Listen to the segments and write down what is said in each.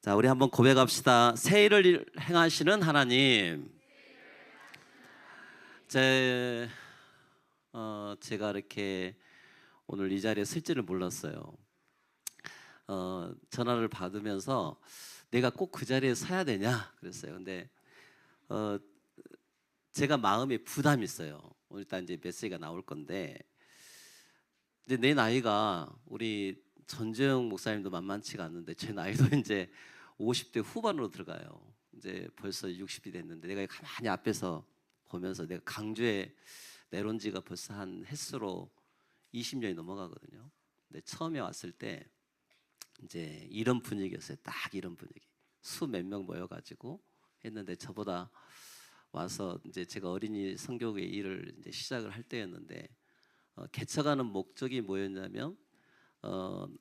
자, 우리 한번 고백합시다. 새 일을 행하시는 하나님. 제가 이렇게 오늘 이 자리에 쓸지를 몰랐어요. 전화를 받으면서 내가 꼭 그 자리에 서야 되냐 그랬어요. 근데 제가 마음에 부담이 있어요. 오늘 일단 이제 메시지가 나올 건데, 근데 내 나이가 우리 전재영 목사님도 만만치가 않는데 제 나이도 이제 50대 후반으로 들어가요. 이제 벌써 60이 됐는데 내가 가만히 앞에서 보면서 내가 강주에 내려온 지가 벌써 한 햇수로 20년이 넘어가거든요. 근데 처음에 왔을 때 이제 이런 분위기였어요. 딱 이런 분위기. 수 몇 명 모여가지고 했는데, 저보다 와서 이제 제가 어린이 선교회 일을 이제 시작을 할 때였는데, 개척하는 목적이 뭐였냐면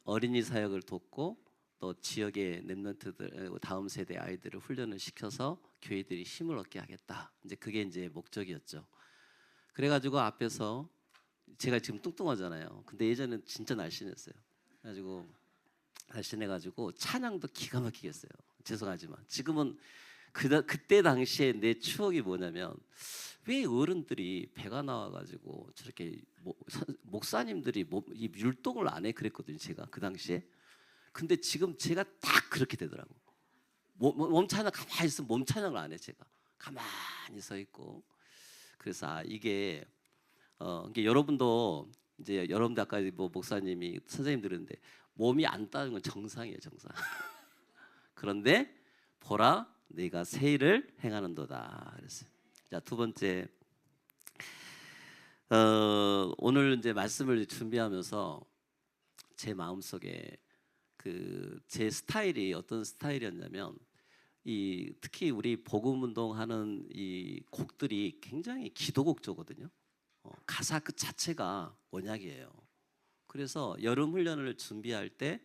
어린이 사역을 돕고 또 지역의 랩런트들, 다음 세대 아이들을 훈련을 시켜서 교회들이 힘을 얻게 하겠다. 이제 그게 이제 목적이었죠. 그래가지고 앞에서 제가 지금 뚱뚱하잖아요. 근데 예전엔 진짜 날씬했어요. 그래가지고 날씬해가지고 찬양도 기가 막히게 했어요. 죄송하지만 지금은 그때 당시에 내 추억이 뭐냐면, 왜 어른들이 배가 나와가지고 저렇게 목사님들이 이 율동을 안 해 그랬거든요. 제가 그 당시에. 근데 지금 제가 딱 그렇게 되더라고. 몸 찬양 가만히 있으면 몸 찬양을 안 해. 제가 가만히 서 있고. 그래서 이게 여러분도 이제 여러분들 아까 뭐 목사님이 선생님 들었는데 몸이 안 따는 건 정상이에요, 정상. 그런데 보라, 네가 새 일을 행하는도다 그랬어요. 자, 두 번째, 오늘 이제 말씀을 준비하면서 제 마음속에 제 스타일이 어떤 스타일이었냐면, 특히 우리 복음 운동하는 이 곡들이 굉장히 기도곡조거든요. 가사 그 자체가 언약이에요. 그래서 여름 훈련을 준비할 때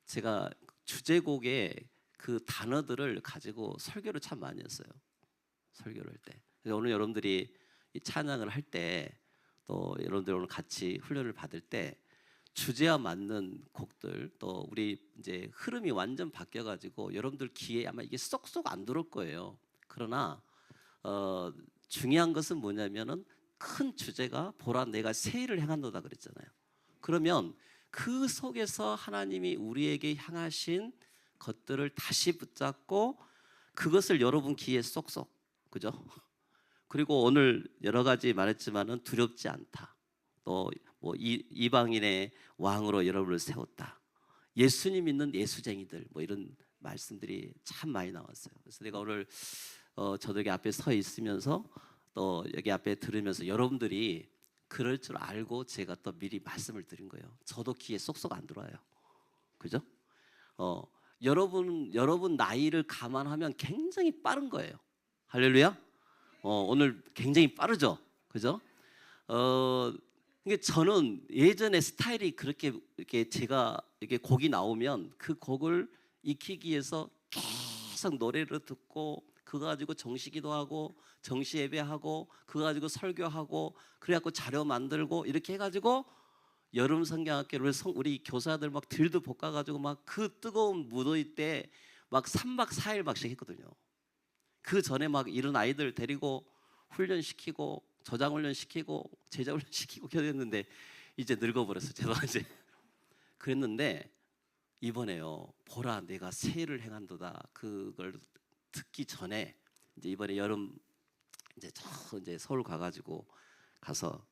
제가 주제곡에 그 단어들을 가지고 설교를 참 많이 했어요. 설교를 할 때. 그래서 오늘 여러분들이 이 찬양을 할 때, 또 여러분들 오늘 같이 훈련을 받을 때 주제와 맞는 곡들, 또 우리 이제 흐름이 완전 바뀌어가지고 여러분들 귀에 아마 이게 쏙쏙 안 들어올 거예요. 그러나 중요한 것은 뭐냐면은, 큰 주제가 보라 내가 새 일을 행한도다 그랬잖아요. 그러면 그 속에서 하나님이 우리에게 향하신 것들을 다시 붙잡고 그것을 여러분 귀에 쏙쏙, 그죠? 그리고 오늘 여러 가지 말했지만은 두렵지 않다. 또 뭐 이방인의 왕으로 여러분을 세웠다. 예수님 믿는 예수쟁이들, 뭐 이런 말씀들이 참 많이 나왔어요. 그래서 내가 오늘 저도 여기 앞에 서 있으면서 또 여기 앞에 들으면서 여러분들이 그럴 줄 알고 제가 또 미리 말씀을 드린 거예요. 저도 귀에 쏙쏙 안 들어와요. 그죠? 여러분 나이를 감안하면 굉장히 빠른 거예요. 할렐루야. 오늘 굉장히 빠르죠. 그죠? 이게 저는 예전에 스타일이 그렇게 이렇게 제가 이렇게 곡이 나오면 그 곡을 익히기 위해서 계속 노래를 듣고 그거 가지고 정시기도 하고 정시 예배하고 그거 가지고 설교하고 그래갖고 자료 만들고 이렇게 해가지고 여름 성경학교를 우리 교사들 막 들도 볶아가지고 막 그 뜨거운 무더위 때 막 3박 4일 막씩 했거든요. 그 전에 막 이런 아이들 데리고 훈련시키고 저장훈련 시키고 제자훈련 시키고 했는데 이제 늙어버렸어. 제가 이제 그랬는데, 이번에요, 보라 내가 새 일을 행한도다 그걸 듣기 전에 이제 이번에 여름 이제 서울 가서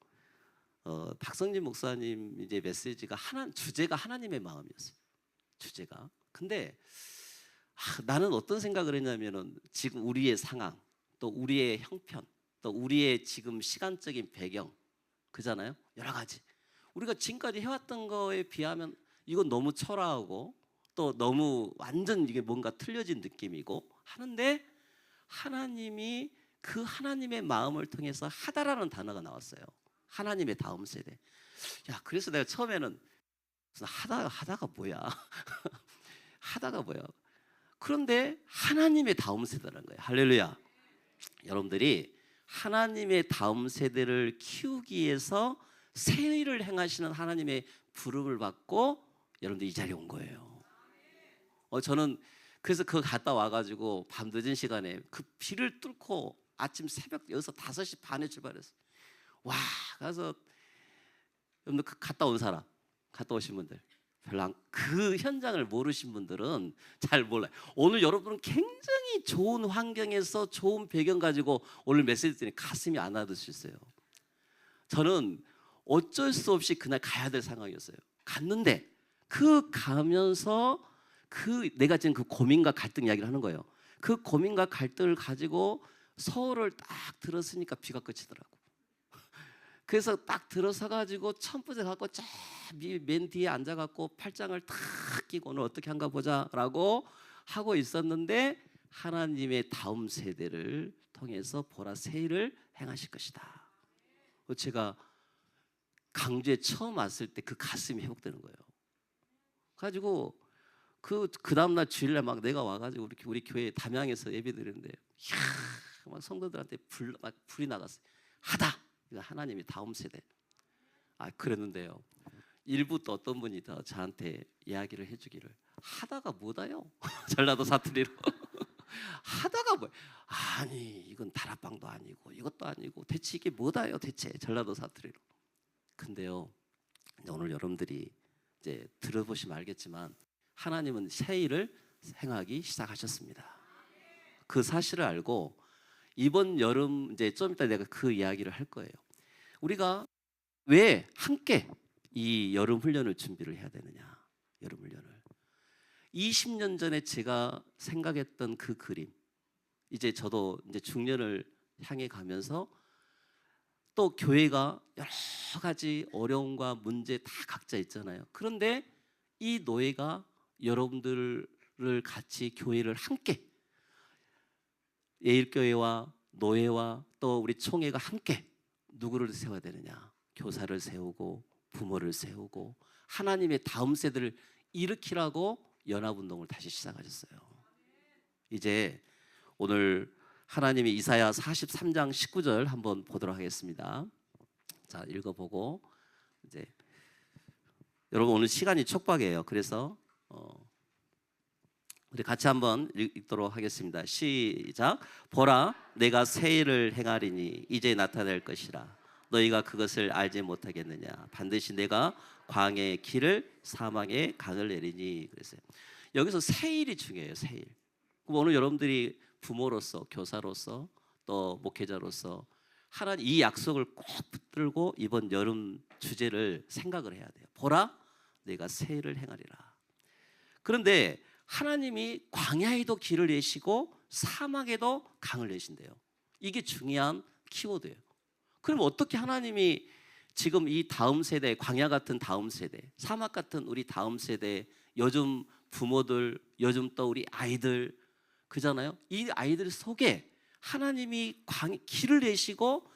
박성진 목사님 이제 메시지가 주제가 하나님의 마음이었어요. 주제가. 근데 나는 어떤 생각을 했냐면은, 지금 우리의 상황, 또 우리의 형편, 또 우리의 지금 시간적인 배경, 그잖아요. 여러 가지 우리가 지금까지 해왔던 거에 비하면 이건 너무 초라하고 또 너무 완전 이게 뭔가 틀려진 느낌이고 하는데, 하나님이 그 하나님의 마음을 통해서 하다라는 단어가 나왔어요. 하나님의 다음 세대. 야, 그래서 내가 처음에는 하다가 뭐야? 하다가 뭐야? 그런데 하나님의 다음 세대라는 거예요. 할렐루야. 여러분들이 하나님의 다음 세대를 키우기 위해서 새 일을 행하시는 하나님의 부름을 받고 여러분들 이 자리에 온 거예요. 저는 그래서 그거 갔다 와가지고 밤 늦은 시간에 그 비를 뚫고 아침 새벽 여기서 5시 반에 출발했어요. 와, 가서 여러분들 갔다 온 사람, 갔다 오신 분들 별로 그 현장을 모르신 분들은 잘 몰라요. 오늘 여러분은 굉장히 좋은 환경에서 좋은 배경 가지고 오늘 메시지 들으니 가슴이 안 아드셨어요. 저는 어쩔 수 없이 그날 가야 될 상황이었어요. 갔는데 그 가면서 그 내가 지금 그 고민과 갈등 이야기를 하는 거예요. 그 고민과 갈등을 가지고 서울을 딱 들었으니까 비가 그치더라고. 그래서 딱 들어서 가지고 천부제 갖고 맨 뒤에 앉아갖고 팔짱을 탁 끼고 오늘 어떻게 한가 보자라고 하고 있었는데 하나님의 다음 세대를 통해서 보라 새 일을 행하실 것이다. 제가 강주에 처음 왔을 때 그 가슴이 회복되는 거예요. 가지고 그 다음날 주일날 막 내가 와가지고 우리 교회 담양에서 예배드리는데 막 성도들한테 막 불이 나갔어요. 하다. 하나님이 다음 세대. 그랬는데요. 일부 또 어떤 분이 더 저한테 이야기를 해주기를 하다가 뭐다요? 전라도 사투리로 하다가 뭐? 아니 이건 다락방도 아니고 이것도 아니고 대체 이게 뭐다요? 대체 전라도 사투리로. 근데요, 오늘 여러분들이 이제 들어보시면 알겠지만 하나님은 새 일을 행하기 시작하셨습니다. 그 사실을 알고 이번 여름 이제 좀 이따 내가 그 이야기를 할 거예요. 우리가 왜 함께 이 여름 훈련을 준비를 해야 되느냐? 여름 훈련을 20년 전에 제가 생각했던 그 그림, 이제 저도 이제 중년을 향해 가면서 또 교회가 여러 가지 어려움과 문제 다 각자 있잖아요. 그런데 이 노예가 여러분들을 같이 교회를 함께 예일교회와 노예와 또 우리 총회가 함께 누구를 세워야 되느냐? 교사를 세우고 부모를 세우고 하나님의 다음 세대를 일으키라고 연합운동을 다시 시작하셨어요. 이제 오늘 하나님의 이사야 43장 19절 한번 보도록 하겠습니다. 자, 읽어보고 이제 여러분 오늘 시간이 촉박해요. 그래서 우리 같이 한번 읽도록 하겠습니다. 시작. 보라, 내가 새 일을 행하리니 이제 나타낼 것이라. 너희가 그것을 알지 못하겠느냐? 반드시 내가 광야의 길을 사망의 강을 내리니. 그랬어요. 여기서 새 일이 중요해요. 새 일. 그럼 오늘 여러분들이 부모로서, 교사로서, 또 목회자로서 하나님 이 약속을 꼭 붙들고 이번 여름 주제를 생각을 해야 돼요. 보라, 내가 새 일을 행하리라. 그런데 하나님이 광야에도 길을 내시고 사막에도 강을 내신대요. 이게 중요한 키워드예요. 그럼 어떻게 하나님이 지금 이 다음 세대, 광야 같은 다음 세대, 사막 같은 우리 다음 세대, 요즘 부모들, 요즘 또 우리 아이들 그잖아요. 이 아이들 속에 하나님이 길을 내시고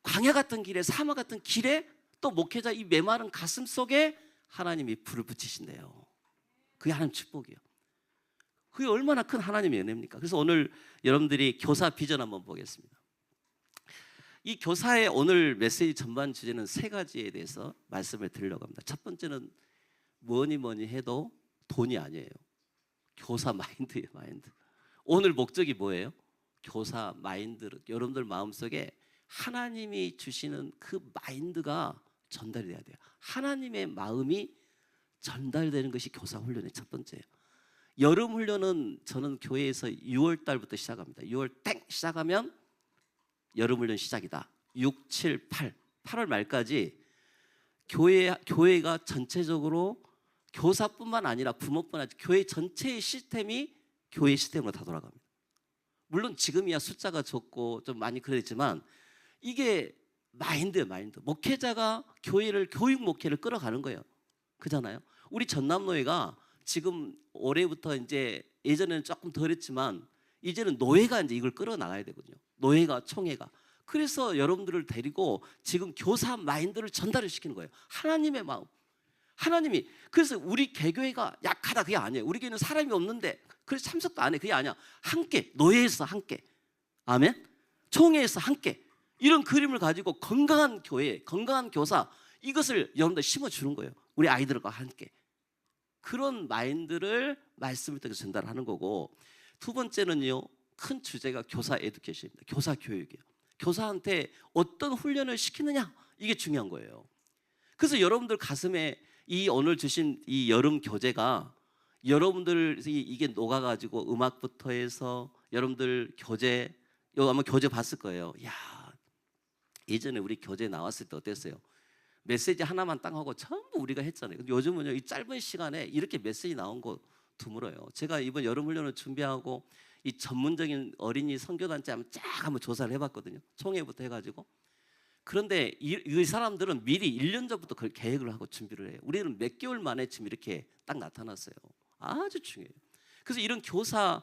광야 같은 길에, 사막 같은 길에 또 목회자 이 메마른 가슴 속에 하나님이 불을 붙이신대요. 그게 하나님 축복이에요. 그게 얼마나 큰 하나님의 은혜입니까? 그래서 오늘 여러분들이 교사 비전 한번 보겠습니다. 이 교사의 오늘 메시지 전반 주제는 3가지에 대해서 말씀을 드리려고 합니다. 첫 번째는 뭐니 해도 돈이 아니에요. 교사 마인드예요. 마인드. 오늘 목적이 뭐예요? 교사 마인드. 여러분들 마음속에 하나님이 주시는 그 마인드가 전달이 돼야 돼요. 하나님의 마음이 전달되는 것이 교사 훈련의 첫 번째예요. 여름 훈련은 저는 교회에서 6월 달부터 시작합니다. 6월 땡 시작하면 여름 훈련 시작이다. 6, 7, 8, 8월 말까지 교회가 전체적으로 교사뿐만 아니라 부모뿐만 아니라 교회 전체의 시스템이 교회 시스템으로 다 돌아갑니다. 물론 지금이야 숫자가 적고 좀 많이 그랬지만 이게 마인드예요. 마인드. 목회자가 교회를 교육 목회를 끌어가는 거예요. 그잖아요. 우리 전남노예가 지금 올해부터 이제 예전에는 조금 덜했지만 이제는 노예가 이제 이걸 끌어나가야 되거든요. 노예가 총회가. 그래서 여러분들을 데리고 지금 교사 마인드를 전달을 시키는 거예요. 하나님의 마음. 하나님이 그래서 우리 개교회가 약하다 그게 아니에요. 우리 교회는 사람이 없는데 그래서 참석도 안 해. 그게 아니야. 함께 노예에서 함께. 아멘. 총회에서 함께. 이런 그림을 가지고 건강한 교회, 건강한 교사 이것을 여러분들 심어주는 거예요. 우리 아이들과 함께. 그런 마인드를 말씀을 통해서 전달하는 거고, 두 번째는요, 큰 주제가 교사 에듀케이션입니다. 교사 교육이에요. 교사한테 어떤 훈련을 시키느냐, 이게 중요한 거예요. 그래서 여러분들 가슴에 이 오늘 주신 이 여름 교재가 여러분들 이게 녹아가지고 음악부터 해서 여러분들 교재, 아마 교재 봤을 거예요. 야, 예전에 우리 교재 나왔을 때 어땠어요? 메시지 하나만 딱 하고 전부 우리가 했잖아요. 근데 요즘은요, 이 짧은 시간에 이렇게 메시지 나온 거 드물어요. 제가 이번 여름 훈련을 준비하고 이 전문적인 어린이 선교단체 한번 조사를 해봤거든요. 총회부터 해가지고. 그런데 이 사람들은 미리 1년 전부터 그걸 계획을 하고 준비를 해요. 우리는 몇 개월 만에 지금 이렇게 딱 나타났어요. 아주 중요해요. 그래서 이런 교사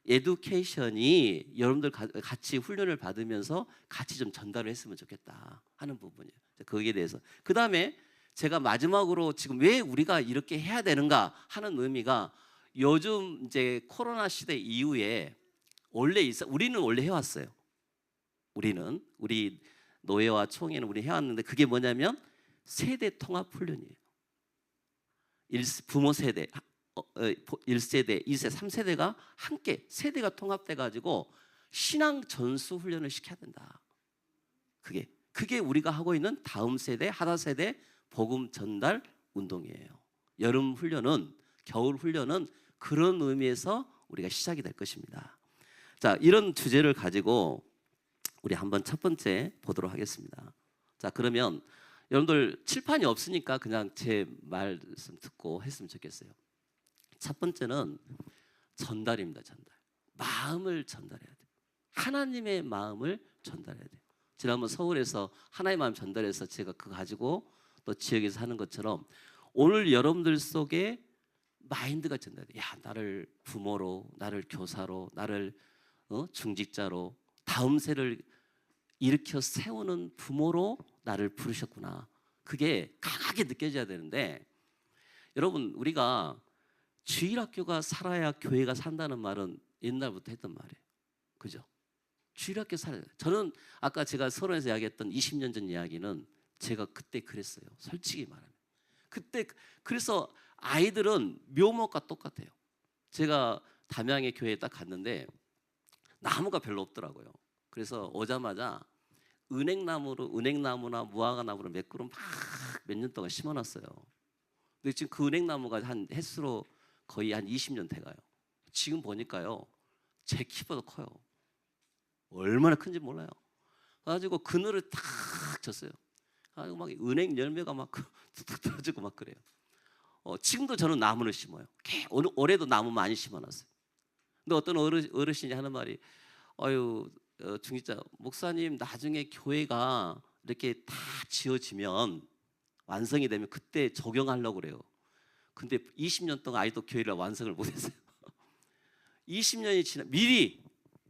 에듀케이션이 여러분들 같이 훈련을 받으면서 같이 좀 전달을 했으면 좋겠다 하는 부분이에요. 거기에 대해서. 그 다음에 제가 마지막으로 지금 왜 우리가 이렇게 해야 되는가 하는 의미가, 요즘 이제 코로나 시대 이후에 우리는 원래 해왔어요. 우리 노예와 총회는 우리 해왔는데, 그게 뭐냐면 세대 통합 훈련이에요. 부모 세대, 1세대, 2세대, 3세대가 함께 세대가 통합돼 가지고 신앙 전수 훈련을 시켜야 된다. 그게 우리가 하고 있는 다음 세대, 하나 세대 복음 전달 운동이에요. 여름 훈련은, 겨울 훈련은 그런 의미에서 우리가 시작이 될 것입니다. 자, 이런 주제를 가지고 우리 한번 첫 번째 보도록 하겠습니다. 자, 그러면 여러분들 칠판이 없으니까 그냥 제 말씀 듣고 했으면 좋겠어요. 첫 번째는 전달입니다. 전달. 마음을 전달해야 돼요. 하나님의 마음을 전달해야 돼요. 지난번 서울에서 하나님의 마음 전달해서 제가 그거 가지고 또 지역에서 하는 것처럼, 오늘 여러분들 속에 마인드가 전달돼요. 야, 나를 부모로, 나를 교사로, 나를 중직자로, 다음 세를 일으켜 세우는 부모로 나를 부르셨구나. 그게 강하게 느껴져야 되는데, 여러분, 우리가 주일학교가 살아야 교회가 산다는 말은 옛날부터 했던 말이에요. 그죠? 주일학교 살아야 돼요. 저는 아까 제가 서론에서 이야기했던 20년 전 이야기는 제가 그때 그랬어요. 솔직히 말하면. 그때 그래서 아이들은 묘목과 똑같아요. 제가 담양의 교회에 딱 갔는데 나무가 별로 없더라고요. 그래서 오자마자 은행나무나 무화과나무를 몇 그루 막 몇 년 동안 심어놨어요. 근데 지금 그 은행나무가 한 햇수로 거의 한 20년 돼가요. 지금 보니까요, 제 키보다 커요. 얼마나 큰지 몰라요. 그래가지고 그늘을 탁 쳤어요. 그래가지고 막 은행 열매가 막 툭툭 떨어지고 막 그래요. 지금도 저는 나무를 심어요. 올해도 나무 많이 심어놨어요. 근데 어떤 어르신이 하는 말이, 중직자 목사님, 나중에 교회가 이렇게 다 지어지면, 완성이 되면 그때 적용하려고 그래요. 근데 20년 동안 아직도 교회를 완성을 못했어요. 20년이 지나 미리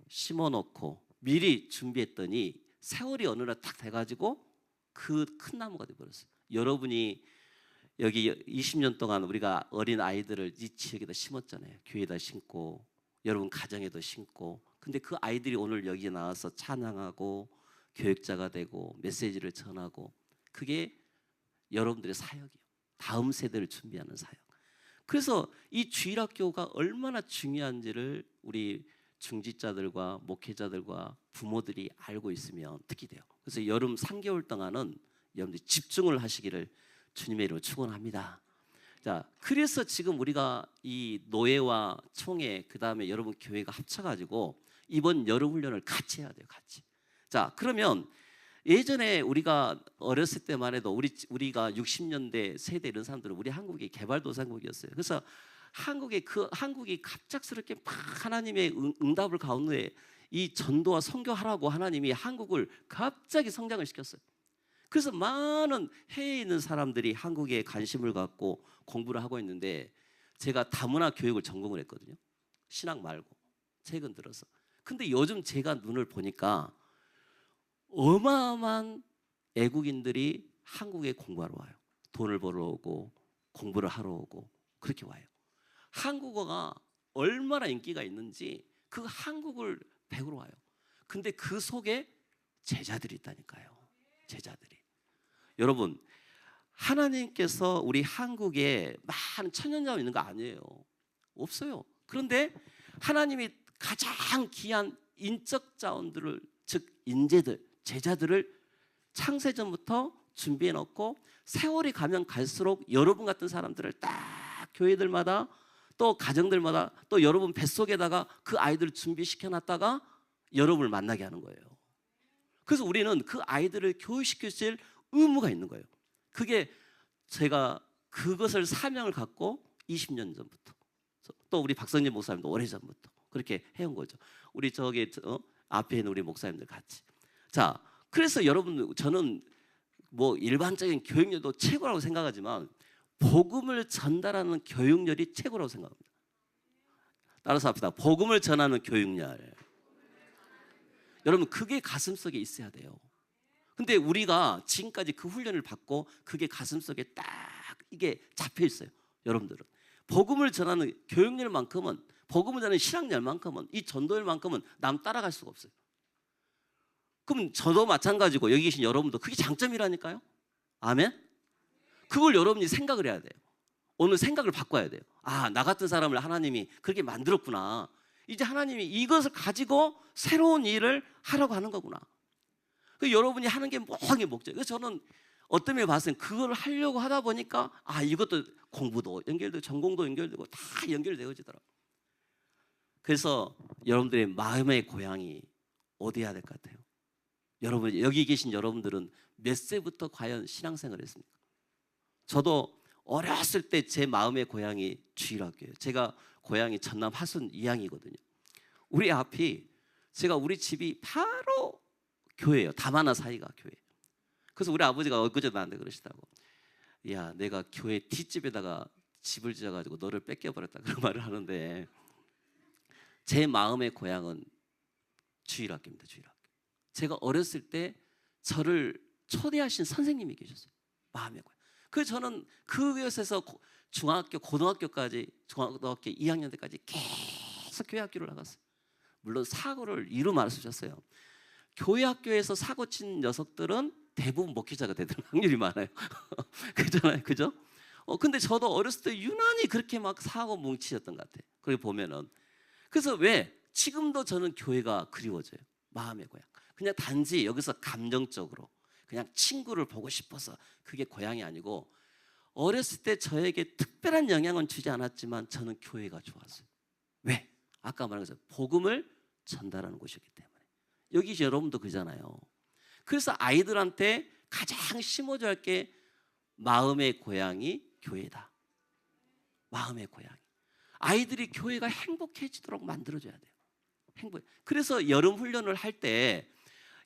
심어놓고 미리 준비했더니 세월이 어느 날 딱 돼가지고 그 큰 나무가 돼버렸어요. 여러분이 여기 20년 동안 우리가 어린 아이들을 이 지역에다 심었잖아요. 교회에다 심고, 여러분 가정에도 심고. 근데 그 아이들이 오늘 여기에 나와서 찬양하고 교육자가 되고 메시지를 전하고, 그게 여러분들의 사역이에요. 다음 세대를 준비하는 사역. 그래서 이 주일학교가 얼마나 중요한지를 우리 중직자들과 목회자들과 부모들이 알고 있으면 특히 돼요. 그래서 여름 3개월 동안은 여러분들이 집중을 하시기를 주님의 이름으로 축원합니다. 자, 그래서 지금 우리가 이 노예와 총회, 그 다음에 여러분 교회가 합쳐가지고 이번 여름 훈련을 같이 해야 돼요. 같이. 자, 그러면 예전에 우리가 어렸을 때만 해도 우리가 60년대 세대 이런 사람들은 우리 한국이 개발도상국이었어요. 그래서 한국이 갑작스럽게 막 하나님의 응답을 가운데 이 전도와 선교하라고 하나님이 한국을 갑자기 성장을 시켰어요. 그래서 많은 해외에 있는 사람들이 한국에 관심을 갖고 공부를 하고 있는데, 제가 다문화 교육을 전공을 했거든요. 신학 말고 최근 들어서. 근데 요즘 제가 눈을 보니까 어마어마한 애국인들이 한국에 공부하러 와요. 돈을 벌어 오고 공부를 하러 오고 그렇게 와요. 한국어가 얼마나 인기가 있는지 그 한국을 배우러 와요. 근데 그 속에 제자들이 있다니까요. 제자들이. 여러분, 하나님께서 우리 한국에 많은 천연자원 있는 거 아니에요. 없어요. 그런데 하나님이 가장 귀한 인적 자원들을, 즉 인재들, 제자들을 창세전부터 준비해 놓고 세월이 가면 갈수록 여러분 같은 사람들을 딱 교회들마다 또 가정들마다 또 여러분 뱃속에다가 그 아이들을 준비시켜 놨다가 여러분을 만나게 하는 거예요. 그래서 우리는 그 아이들을 교육시킬 의무가 있는 거예요. 그게 제가 그것을 사명을 갖고 20년 전부터, 또 우리 박성진 목사님도 오래전부터 그렇게 해온 거죠. 우리 저기 앞에 있는 우리 목사님들 같이. 자, 그래서 여러분, 저는 뭐 일반적인 교육열도 최고라고 생각하지만 복음을 전달하는 교육열이 최고라고 생각합니다. 따라서 합시다. 복음을 전하는 교육열. 여러분, 그게 가슴속에 있어야 돼요. 근데 우리가 지금까지 그 훈련을 받고 그게 가슴속에 딱 이게 잡혀 있어요. 여러분들은 복음을 전하는 교육열만큼은, 복음을 전하는 신앙열만큼은, 이 전도열만큼은 남 따라갈 수가 없어요. 그럼 저도 마찬가지고 여기 계신 여러분도 그게 장점이라니까요. 아멘. 그걸 여러분이 생각을 해야 돼요. 오늘 생각을 바꿔야 돼요. 아, 나 같은 사람을 하나님이 그렇게 만들었구나. 이제 하나님이 이것을 가지고 새로운 일을 하라고 하는 거구나. 그 여러분이 하는 게 뭐하게 목적. 그래서 저는 어떤 면에 봤을 때 그걸 하려고 하다 보니까 아, 이것도 공부도 연결되고 전공도 연결되고 다 연결되어지더라고요. 그래서 여러분들의 마음의 고향이 어디 해야 될 것 같아요? 여러분, 여기 계신 여러분들은 몇 세부터 과연 신앙생활을 했습니까? 저도 어렸을 때 제 마음의 고향이 주일학교예요. 제가 고향이 전남 화순 이양이거든요. 우리 앞이, 우리 집이 바로 교회예요. 다마나 사이가 교회. 그래서 우리 아버지가 엊그제 나한테 그러시다고, 야, 내가 교회 뒷집에다가 집을 지어가지고 너를 뺏겨버렸다, 그런 말을 하는데, 제 마음의 고향은 주일학교입니다. 주일학교. 제가 어렸을 때 저를 초대하신 선생님이 계셨어요. 마음의 고향. 그래서 저는 그곳에서 중학교, 고등학교까지, 중학교 2학년 때까지 계속 교회 학교를 나갔어요. 물론 사고를 이루 말씀하셨어요. 교회 학교에서 사고 친 녀석들은 대부분 목회자가 되는 확률이 많아요. 그렇잖아요, 그죠? 근데 저도 어렸을 때 유난히 그렇게 막 사고 뭉치셨던 것 같아요. 그렇게 보면은. 그래서 왜 지금도 저는 교회가 그리워져요. 마음의 고향. 그냥 단지 여기서 감정적으로 그냥 친구를 보고 싶어서 그게 고향이 아니고, 어렸을 때 저에게 특별한 영향은 주지 않았지만 저는 교회가 좋았어요. 왜? 아까 말한 것처럼 복음을 전달하는 곳이었기 때문에. 여기 여러분도 그잖아요. 그래서 아이들한테 가장 심어줘야 할 게 마음의 고향이 교회다. 마음의 고향이. 아이들이 교회가 행복해지도록 만들어줘야 돼요. 행복. 그래서 여름 훈련을 할 때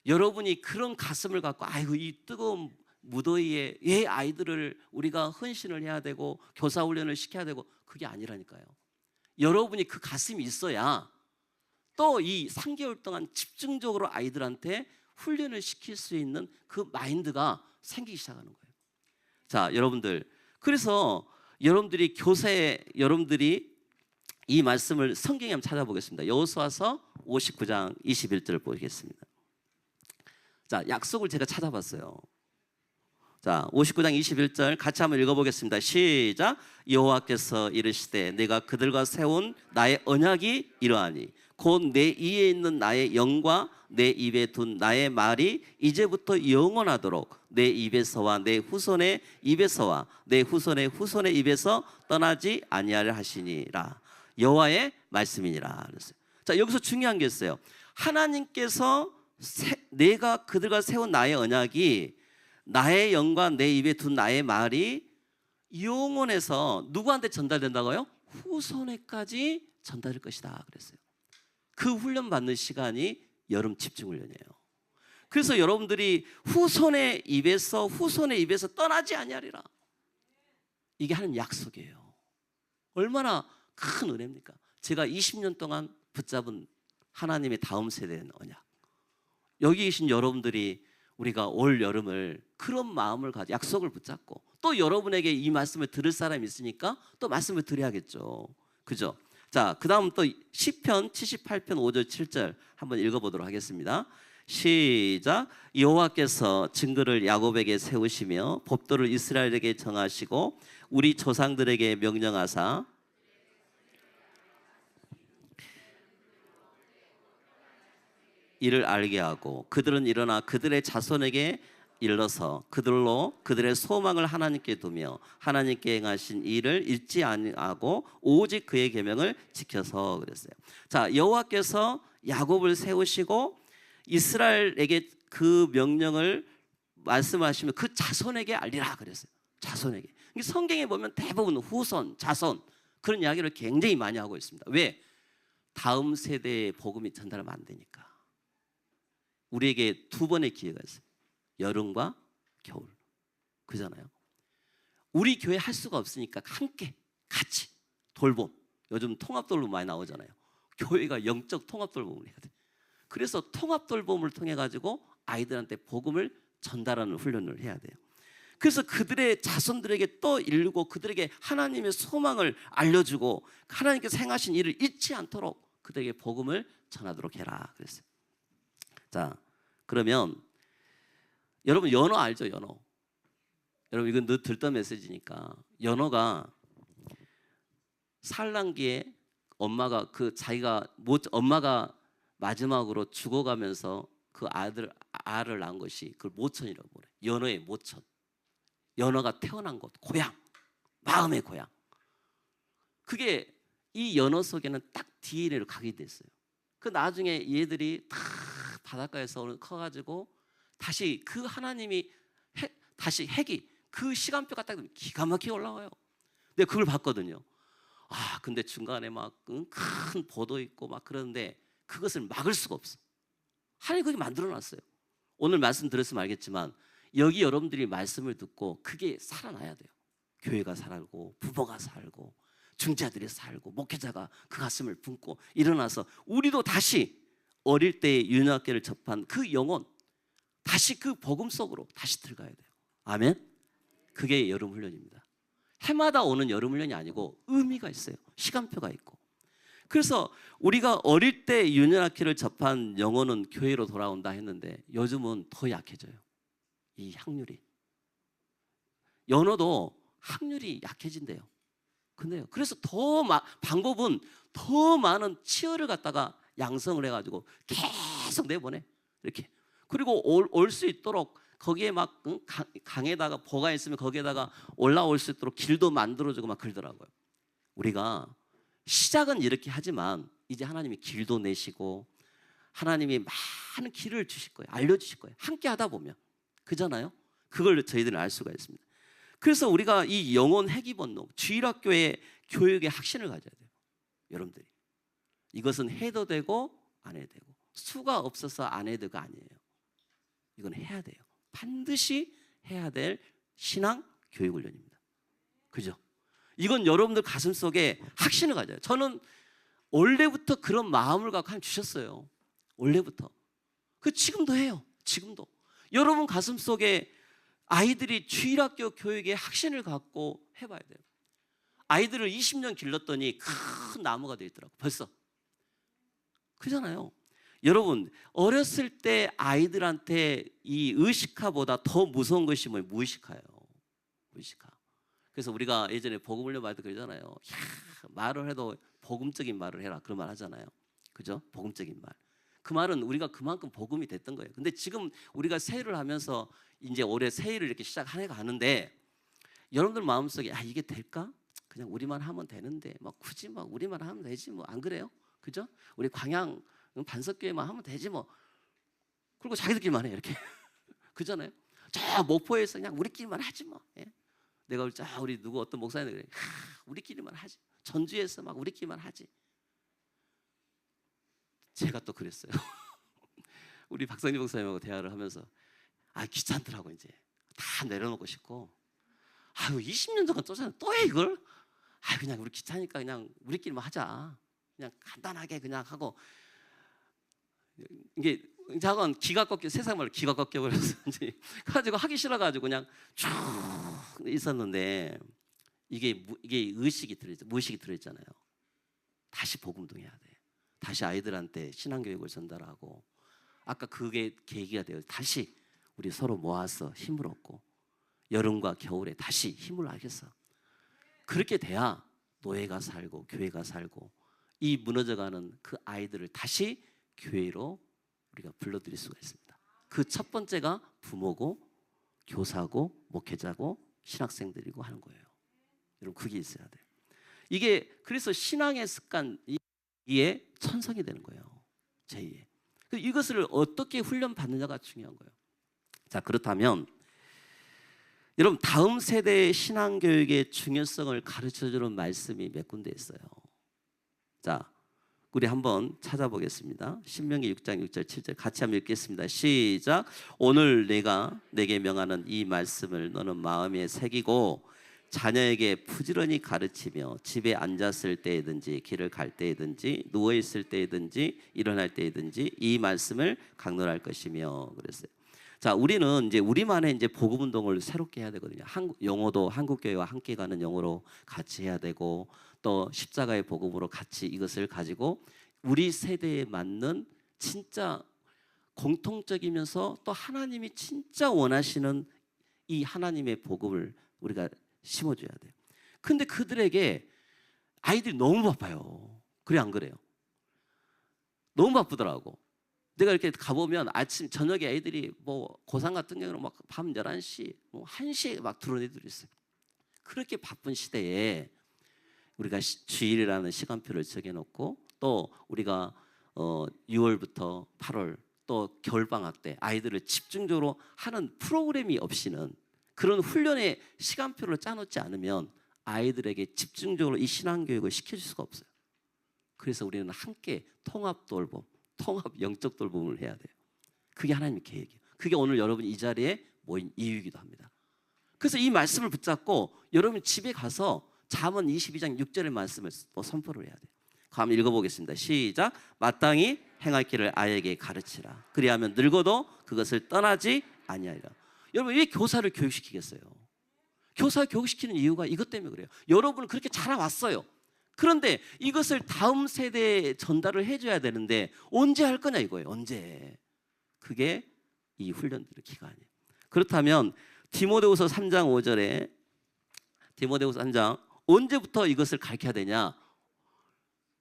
여러분이 그런 가슴을 갖고, 아이고, 이 뜨거운 무더위에 왜 아이들을 우리가 헌신을 해야 되고 교사 훈련을 시켜야 되고, 그게 아니라니까요. 여러분이 그 가슴이 있어야 또 이 3개월 동안 집중적으로 아이들한테 훈련을 시킬 수 있는 그 마인드가 생기기 시작하는 거예요. 자, 여러분들, 그래서 여러분들이 여러분들이 이 말씀을 성경에 한번 찾아보겠습니다. 여호수아서 59장 21절을 보겠습니다. 자, 약속을 제가 찾아봤어요. 자, 59장 21절 같이 한번 읽어보겠습니다. 시작. 여호와께서 이르시되 내가 그들과 세운 나의 언약이 이러하니 곧 내 이에 있는 나의 영과 내 입에 둔 나의 말이 이제부터 영원하도록 내 입에서와 내 후손의 입에서와 내 후손의 후손의 입에서 떠나지 아니하려 하시니라. 여호와의 말씀이니라. 그랬어요. 자, 여기서 중요한 게 있어요. 하나님께서 내가 그들과 세운 나의 언약이, 나의 영과 내 입에 둔 나의 말이 영원해서 누구한테 전달된다고요? 후손에까지 전달될 것이다 그랬어요. 그 훈련 받는 시간이 여름 집중 훈련이에요. 그래서 여러분들이 후손의 입에서 떠나지 아니하리라. 이게 하나님 약속이에요. 얼마나 큰 은혜입니까? 제가 20년 동안 붙잡은 하나님의 다음 세대의 언약. 여기 계신 여러분들이 우리가 올 여름을 그런 마음을 가지고 약속을 붙잡고, 또 여러분에게 이 말씀을 들을 사람이 있으니까 또 말씀을 드려야겠죠. 그죠? 자, 그 다음 또 시편 78편 5절 7절 한번 읽어보도록 하겠습니다. 시작. 여호와께서 증거를 야곱에게 세우시며 법도를 이스라엘에게 정하시고 우리 조상들에게 명령하사 이를 알게 하고 그들은 일어나 그들의 자손에게 일러서 그들로 그들의 소망을 하나님께 두며 하나님께 행하신 일을 잊지 아니하고 오직 그의 계명을 지켜서 그랬어요. 자, 여호와께서 야곱을 세우시고 이스라엘에게 그 명령을 말씀하시면 그 자손에게 알리라 그랬어요. 자손에게. 성경에 보면 대부분 후손, 자손 그런 이야기를 굉장히 많이 하고 있습니다. 왜? 다음 세대의 복음이 전달하면 안 되니까. 우리에게 두 번의 기회가 있어요. 여름과 겨울. 그잖아요. 우리 교회 할 수가 없으니까 함께 같이 돌봄. 요즘 통합 돌봄 많이 나오잖아요. 교회가 영적 통합 돌봄을 해야 돼. 그래서 통합 돌봄을 통해 가지고 아이들한테 복음을 전달하는 훈련을 해야 돼요. 그래서 그들의 자손들에게 또 일르고 그들에게 하나님의 소망을 알려주고 하나님께서 행하신 일을 잊지 않도록 그들에게 복음을 전하도록 해라 그랬어요. 자, 그러면 여러분 연어 알죠? 연어. 여러분 이건 늘 듣던 메시지니까 연어가 산란기에 엄마가 엄마가 마지막으로 죽어가면서 그 알을 낳은 것이 그걸 모천이라고 그래. 연어의 모천. 연어가 태어난 곳, 고향, 마음의 고향. 그게 이 연어 속에는 딱 DNA로 각인돼 있어요. 그 나중에 얘들이 다 바닷가에서 커가지고 다시 그 하나님이 다시 핵이 그 시간표가 딱 기가 막히게 올라와요. 내가 그걸 봤거든요. 아, 근데 중간에 막 큰 보도 있고 막 그러는데 그것을 막을 수가 없어. 하나님 그렇게 만들어놨어요. 오늘 말씀 들었으면 알겠지만 여기 여러분들이 말씀을 듣고 그게 살아나야 돼요. 교회가 살고 부모가 살고 중자들이 살고 목회자가 그 가슴을 품고 일어나서 우리도 다시 어릴 때 윤학교를 접한 그 영혼 다시 그 복음 속으로 다시 들어가야 돼요. 아멘. 그게 여름 훈련입니다. 해마다 오는 여름 훈련이 아니고 의미가 있어요. 시간표가 있고. 그래서 우리가 어릴 때 윤학교를 접한 영혼은 교회로 돌아온다 했는데 요즘은 더 약해져요. 이 확률이. 연어도 확률이 약해진대요. 근데요. 그래서 방법은 더 많은 치어를 갖다가 양성을 해가지고 계속 내보내. 이렇게. 그리고 올 수 있도록 거기에 막 강에다가 보가 있으면 거기에다가 올라올 수 있도록 길도 만들어주고 막 그러더라고요. 우리가 시작은 이렇게 하지만 이제 하나님이 길도 내시고 하나님이 많은 길을 주실 거예요. 알려주실 거예요. 함께 하다 보면. 그잖아요. 그걸 저희들은 알 수가 있습니다. 그래서 우리가 이 영혼 회귀본능 주일학교의 교육의 확신을 가져야 돼요. 여러분들이. 이것은 해도 되고 안 해도 되고 수가 없어서 안 해도 되가 아니에요. 이건 해야 돼요. 반드시 해야 될 신앙 교육 훈련입니다. 그죠? 이건 여러분들 가슴 속에 확신을 가져요. 저는 원래부터 그런 마음을 갖고 하나님 주셨어요. 원래부터. 지금도 해요. 지금도. 여러분 가슴 속에 아이들이 주일학교 교육에 확신을 갖고 해봐야 돼요. 아이들을 20년 길렀더니 큰 나무가 되어 있더라고. 벌써. 그잖아요. 여러분 어렸을 때 아이들한테 이 의식화보다 더 무서운 것이 뭐예요? 무의식화예요. 무의식화. 그래서 우리가 예전에 복음 훈련 받을 때 그러잖아요. 야, 말을 해도 복음적인 말을 해라. 그런 말 하잖아요. 그죠? 복음적인 말. 그 말은 우리가 그만큼 복음이 됐던 거예요. 근데 지금 우리가 새해를 하면서 이제 올해 새해를 이렇게 시작하게 하는데 여러분들 마음속에 이게 될까? 그냥 우리만 하면 되는데 막 굳이 막 우리만 하면 되지 뭐 안 그래요? 그죠? 우리 광양 반석교회만 하면 되지 뭐. 그리고 자기들끼리만 해 이렇게. 그잖아요. 저 목포에서 그냥 우리끼리만 하지 뭐. 예? 내가 우리 누구 어떤 목사님 그래. 우리끼리만 하지. 전주에서 막 우리끼리만 하지. 제가 또 그랬어요. 우리 박성진 목사님하고 대화를 하면서 귀찮더라고 이제 다 내려놓고 싶고 20년 동안 또 해 이걸? 그냥 우리 귀찮으니까 그냥 우리끼리만 하자. 그냥 간단하게 그냥 하고 이게 작은 기가 꺾여 세상 말로 기가 꺾여 버려서 이제 가지고 하기 싫어가지고 그냥 쭉 있었는데 이게 의식이 들어있죠. 무의식이 들어있잖아요. 다시 복음동해야 돼. 다시 아이들한테 신앙교육을 전달하고 아까 그게 계기가 돼요. 다시 우리 서로 모아서 힘을 얻고 여름과 겨울에 다시 힘을 하겠어. 그렇게 돼야 노예가 살고 교회가 살고 이 무너져가는 그 아이들을 다시 교회로 우리가 불러들일 수가 있습니다. 그 첫 번째가 부모고 교사고 목회자고 신학생들이고 하는 거예요. 여러분 그게 있어야 돼요. 이게 그래서 신앙의 습관 이에 천성이 되는 거예요. 제2의. 이것을 어떻게 훈련받느냐가 중요한 거예요. 자, 그렇다면 여러분 다음 세대의 신앙교육의 중요성을 가르쳐주는 말씀이 몇 군데 있어요. 자, 우리 한번 찾아보겠습니다. 신명기 6장 6절 7절 같이 한번 읽겠습니다. 시작. 오늘 내가 내게 명하는 이 말씀을 너는 마음에 새기고 자녀에게 부지런히 가르치며 집에 앉았을 때이든지 길을 갈 때이든지 누워있을 때이든지 일어날 때이든지 이 말씀을 강론할 것이며 그랬어요. 자, 우리는 이제 우리만의 이제 복음 운동을 새롭게 해야 되거든요. 영어도 한국 교회와 함께 가는 영어로 같이 해야 되고 또 십자가의 복음으로 같이 이것을 가지고 우리 세대에 맞는 진짜 공통적이면서 또 하나님이 진짜 원하시는 이 하나님의 복음을 우리가 심어줘야 돼요. 근데 그들에게 아이들이 너무 바빠요. 그래 안 그래요? 너무 바쁘더라고. 내가 이렇게 가보면 아침 저녁에 애들이 뭐 고3 같은 경우는 막 밤 11시 뭐 1시에 막 들어온 애들이 있어요. 그렇게 바쁜 시대에 우리가 주일이라는 시간표를 정해놓고 또 우리가 6월부터 8월 또 겨울방학 때 아이들을 집중적으로 하는 프로그램이 없이는 그런 훈련의 시간표를 짜놓지 않으면 아이들에게 집중적으로 이 신앙교육을 시켜줄 수가 없어요. 그래서 우리는 함께 통합 돌봄, 통합 영적 돌봄을 해야 돼요. 그게 하나님의 계획이에요. 그게 오늘 여러분 이 자리에 모인 이유이기도 합니다. 그래서 이 말씀을 붙잡고 여러분 집에 가서 잠언 22장 6절의 말씀을 또 선포를 해야 돼요. 한번 읽어보겠습니다. 시작. 마땅히 행할 길을 아이에게 가르치라. 그리하면 늙어도 그것을 떠나지 아니하리라. 여러분 왜 교사를 교육시키겠어요? 교사 교육시키는 이유가 이것 때문에 그래요. 여러분은 그렇게 자라왔어요. 그런데 이것을 다음 세대에 전달을 해줘야 되는데 언제 할 거냐 이거예요. 언제. 그게 이 훈련들의 기간이에요. 그렇다면 디모데후서 3장 5절에 디모데후서 3장 언제부터 이것을 가르쳐야 되냐?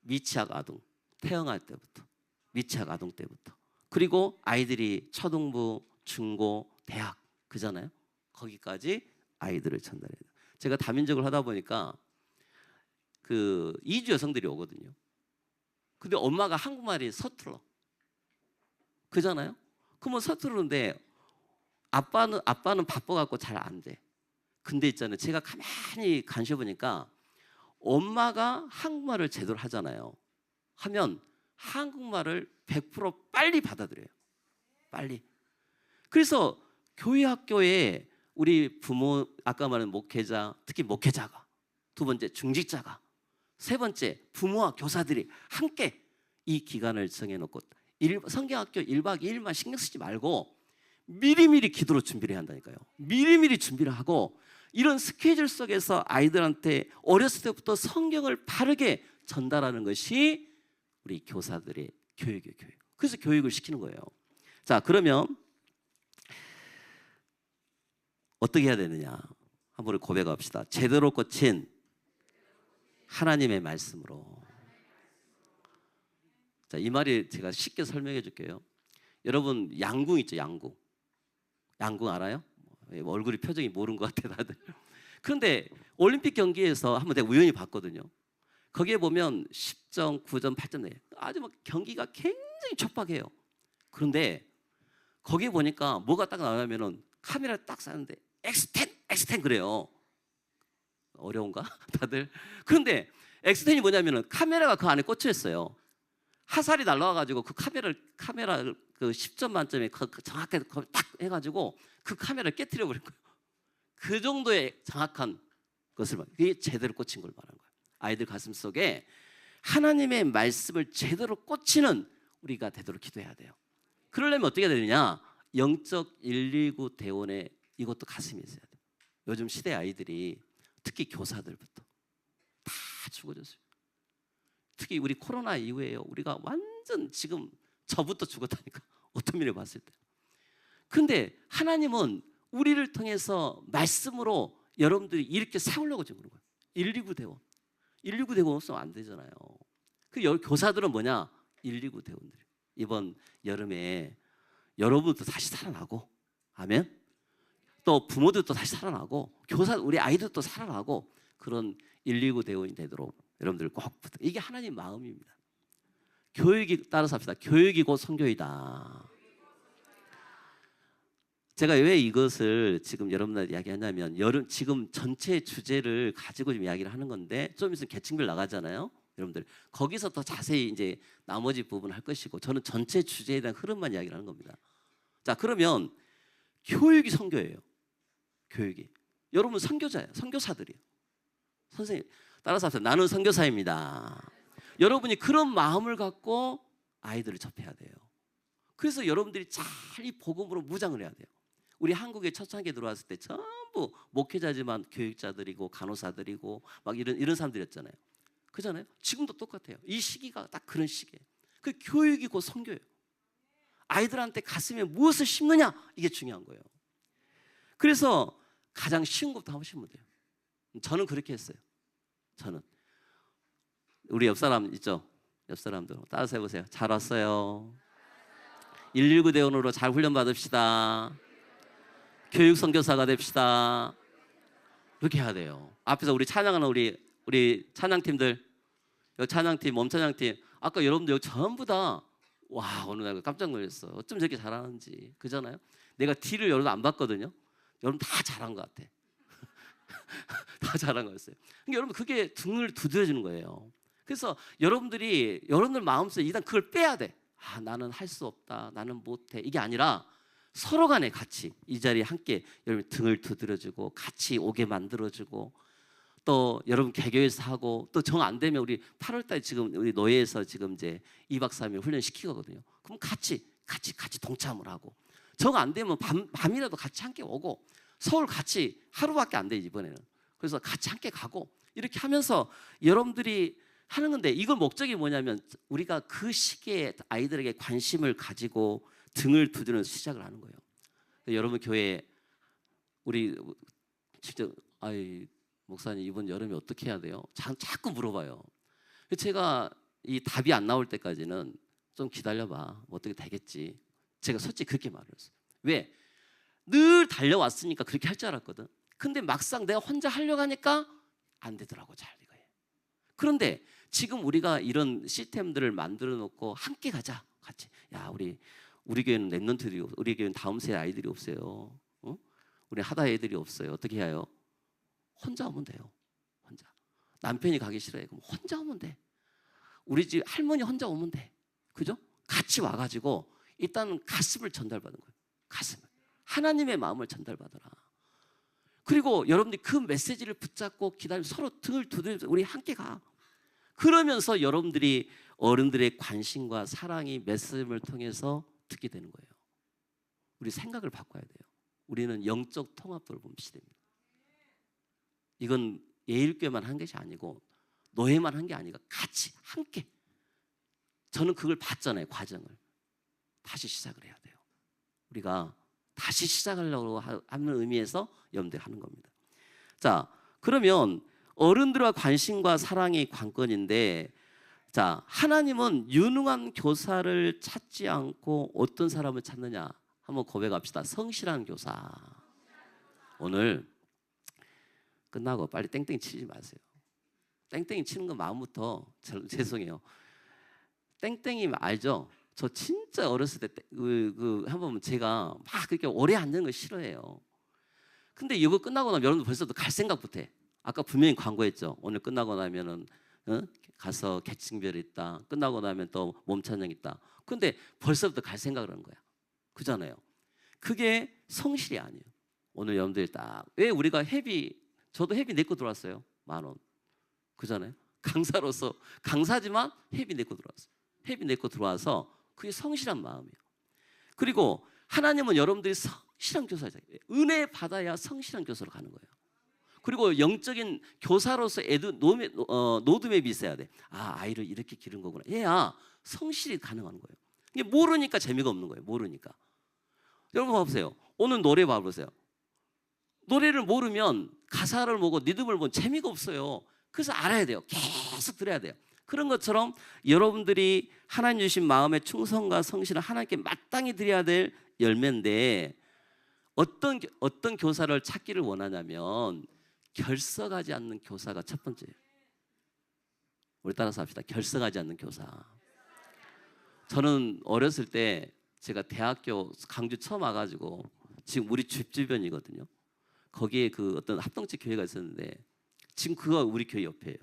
미취학 아동 태어날 때부터, 미취학 아동 때부터, 그리고 아이들이 초등부, 중고, 대학 그잖아요. 거기까지 아이들을 전달해야 돼요. 제가 다민족을 하다 보니까 그 이주 여성들이 오거든요. 근데 엄마가 한국말이 서툴러. 그잖아요. 그러면 서투르는데 아빠는 바빠갖고 잘 안 돼. 근데 있잖아요. 제가 가만히 관심해 보니까 엄마가 한국말을 제대로 하잖아요. 하면 한국말을 100% 빨리 받아들여요. 빨리. 그래서 교회 학교에 우리 부모 아까 말한 목회자, 특히 목회자가, 두 번째 중직자가, 세 번째 부모와 교사들이 함께 이 기간을 정해놓고 성경학교 1박 2일만 신경 쓰지 말고 미리미리 기도로 준비를 해야 한다니까요. 미리미리 준비를 하고 이런 스케줄 속에서 아이들한테 어렸을 때부터 성경을 바르게 전달하는 것이 우리 교사들의 교육이에요. 교육. 그래서 교육을 시키는 거예요. 자, 그러면 어떻게 해야 되느냐? 한번 우리 고백합시다. 제대로 꽂힌 하나님의 말씀으로. 자, 이 말이 제가 쉽게 설명해 줄게요. 여러분 양궁 있죠, 양궁. 양궁 알아요? 얼굴이 표정이 모르는 것 같아 다들. 그런데 올림픽 경기에서 한번 내가 우연히 봤거든요. 거기에 보면 10점, 9점, 8점 내 아주 막 경기가 굉장히 촉박해요. 그런데 거기에 보니까 뭐가 딱 나오냐면은 카메라를 딱 쐈는데 X10 그래요. 어려운가 다들? 그런데 X10이 뭐냐면은 카메라가 그 안에 꽂혀 있어요. 화살이 날라와가지고 그 카메라를 그 10점 만점에 정확하게 딱 해가지고 그 카메라를 깨트려 버린 거예요. 그 정도의 정확한 것을 이게 제대로 꽂힌 걸 말하는 거예요. 아이들 가슴 속에 하나님의 말씀을 제대로 꽂히는 우리가 되도록 기도해야 돼요. 그러려면 어떻게 해야 되느냐? 영적 119 대원에 이것도 가슴이 있어야 돼요. 요즘 시대 아이들이 특히 교사들부터 다 죽어졌어요. 특히 우리 코로나 이후에요. 우리가 완전 지금 저부터 죽었다니까. 어떤 면에 봤을 때. 근데 하나님은 우리를 통해서 말씀으로 여러분들이 이렇게 세우려고 지금 그런 거예요. 119 대원. 119 대원 없으면 안 되잖아요. 그 교사들은 뭐냐? 119 대원들. 이번 여름에 여러분도 다시 살아나고, 아멘. 또 부모들도 다시 살아나고, 우리 아이들도 살아나고, 그런 119 대원이 되도록 여러분들 꼭 부탁. 이게 하나님 마음입니다. 교육이 따라서 합시다. 교육이 곧 선교이다. 제가 왜 이것을 지금 여러분들 이야기하냐면 지금 전체 주제를 가지고 좀 이야기를 하는 건데 좀 있으면 계층별 나가잖아요. 여러분들 거기서 더 자세히 이제 나머지 부분 할 것이고 저는 전체 주제에 대한 흐름만 이야기를 하는 겁니다. 자, 그러면 교육이 선교예요. 교육이. 여러분 선교자예요. 선교사들이에요. 선생님 따라서 합시다. 나는 선교사입니다. 여러분이 그런 마음을 갖고 아이들을 접해야 돼요. 그래서 여러분들이 잘 이 복음으로 무장을 해야 돼요. 우리 한국에 초창기에 들어왔을 때 전부 목회자지만 교육자들이고 간호사들이고 막 이런 사람들이었잖아요. 그잖아요. 지금도 똑같아요. 이 시기가 딱 그런 시기예요. 그 교육이고 선교예요. 아이들한테 가슴에 무엇을 심느냐 이게 중요한 거예요. 그래서 가장 쉬운 것부터 하시면 돼요. 저는 그렇게 했어요. 저는 우리 옆 사람 있죠? 옆 사람들 따라서 해보세요. 잘 왔어요. 119 대원으로 잘 훈련 받읍시다. 교육 선교사가 됩시다. 그렇게 해야 돼요. 앞에서 우리 찬양하는 우리 찬양팀들, 여기 찬양팀, 몸찬양팀, 아까 여러분들 여기 전부 다 와, 오늘 내가 깜짝 놀랐어. 어쩜 저렇게 잘하는지. 그잖아요. 내가 뒤를 여러분 안 봤거든요. 여러분 다 잘한 것 같아. 다 잘한 거였어요. 그러니까 여러분 그게 등을 두드려주는 거예요. 그래서 여러분들 마음속에 일단 그걸 빼야 돼. 아, 나는 할 수 없다. 나는 못해. 이게 아니라 서로 간에 같이 이 자리에 함께 여러분 등을 두드려주고 같이 오게 만들어주고 또 여러분 개교에서 하고 또 정 안 되면 우리 8월달에 지금 우리 노예에서 지금 이제 2박 3일 훈련 시키거든요. 그럼 같이 동참을 하고 정 안 되면 밤이라도 같이 함께 오고 서울 같이 하루밖에 안 돼 이번에는. 그래서 같이 함께 가고 이렇게 하면서 여러분들이 하는 건데 이거 목적이 뭐냐면 우리가 그 시기에 아이들에게 관심을 가지고 등을 두드리는 시작을 하는 거예요. 여러분 교회 우리 진짜 목사님 이번 여름에 어떻게 해야 돼요? 자꾸 물어봐요. 제가 이 답이 안 나올 때까지는 좀 기다려봐. 뭐 어떻게 되겠지. 제가 솔직히 그렇게 말했어요. 왜? 늘 달려왔으니까 그렇게 할 줄 알았거든. 근데 막상 내가 혼자 하려고 하니까 안 되더라고 잘 이거예요. 그런데 지금 우리가 이런 시스템들을 만들어 놓고 함께 가자. 같이. 야, 우리 교회는 랩런트들이 없어요. 우리 교회는 다음 세대 아이들이 없어요. 우리 하다 애들이 없어요. 어떻게 해요? 혼자 오면 돼요. 혼자. 남편이 가기 싫어해. 그럼 혼자 오면 돼. 우리 집 할머니 혼자 오면 돼. 그죠? 같이 와가지고 일단 가슴을 전달받는 거예요. 가슴을. 하나님의 마음을 전달받아라. 그리고 여러분들이 그 메시지를 붙잡고 기다리면 서로 등을 두드리면서 우리 함께 가. 그러면서 여러분들이 어른들의 관심과 사랑이 메시지를 통해서 듣게 되는 거예요. 우리 생각을 바꿔야 돼요. 우리는 영적 통합도를 본 시대입니다. 이건 예일교회만 한 것이 아니고 노예만 한 게 아니라 같이 함께. 저는 그걸 봤잖아요. 과정을. 다시 시작을 해야 돼요. 우리가 다시 시작하려고 하는 의미에서 여러분들 하는 겁니다. 자, 그러면 어른들과 관심과 사랑이 관건인데, 자, 하나님은 유능한 교사를 찾지 않고 어떤 사람을 찾느냐? 한번 고백합시다. 성실한 교사. 오늘 끝나고 빨리 땡땡이 치지 마세요. 땡땡이 치는 거 마음부터 죄송해요. 땡땡이 알죠? 저 진짜 어렸을 때 한번 제가 막 그렇게 오래 앉는 거 싫어해요. 근데 이거 끝나고 나면 여러분들 벌써도 갈 생각부터 해. 아까 분명히 광고했죠. 오늘 끝나고 나면은 가서 계층별 있다. 끝나고 나면 또 몸찬양 있다. 근데 벌써부터 갈 생각을 하는 거야. 그잖아요. 그게 성실이 아니에요. 오늘 여러분들이 딱 왜 우리가 저도 회비 내고 들어왔어요. 10,000원. 그잖아요. 강사로서 강사지만 회비 내고 들어왔어요. 회비 내고 들어와서 그게 성실한 마음이에요. 그리고 하나님은 여러분들이 성실한 교사죠. 은혜 받아야 성실한 교사로 가는 거예요. 그리고 영적인 교사로서 로드맵이 있어야 돼. 아, 아이를 이렇게 기른 거구나. 얘야 성실이 가능한 거예요. 이게 모르니까 재미가 없는 거예요. 모르니까. 여러분 봐보세요. 오늘 노래 봐보세요. 노래를 모르면 가사를 보고 리듬을 보면 재미가 없어요. 그래서 알아야 돼요. 계속 들어야 돼요. 그런 것처럼 여러분들이 하나님 주신 마음의 충성과 성실을 하나님께 마땅히 드려야 될 열매인데, 어떤 교사를 찾기를 원하냐면 결석하지 않는 교사가 첫 번째예요. 우리 따라서 합시다. 결석하지 않는 교사. 저는 어렸을 때 제가 대학교 강주 처음 와가지고 지금 우리 집 주변이거든요. 거기에 그 어떤 합동체 교회가 있었는데 지금 그거 우리 교회 옆에요.